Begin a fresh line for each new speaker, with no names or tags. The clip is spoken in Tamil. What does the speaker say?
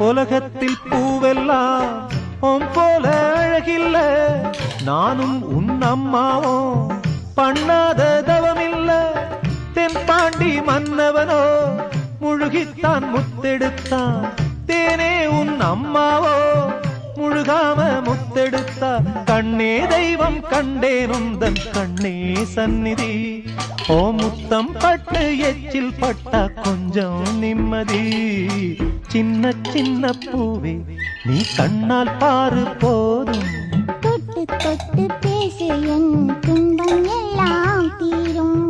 உலகத்தில் பூவெல்லாம் உன் போல அழகில்ல நானும் உன் அம்மாவும் பண்ணாத தவமில்ல தென்பாண்டி மன்னவனோ முழுகித்தான் முத்தெடுத்தான் தேனே உன் அம்மாவோ முழுகாம முத்தெடுத்தா கண்ணே தெய்வம் கண்டேன் உந்தன் கண்ணே சந்நிதி ஓ முத்தம் பட்டு எச்சில் பட்டா கொஞ்சம் நிம்மதி சின்ன சின்ன பூவே நீ கண்ணால் பாரு போதும்
தொட்டு தொட்டு பேசு என் துன்பம் எல்லாம் தீரும்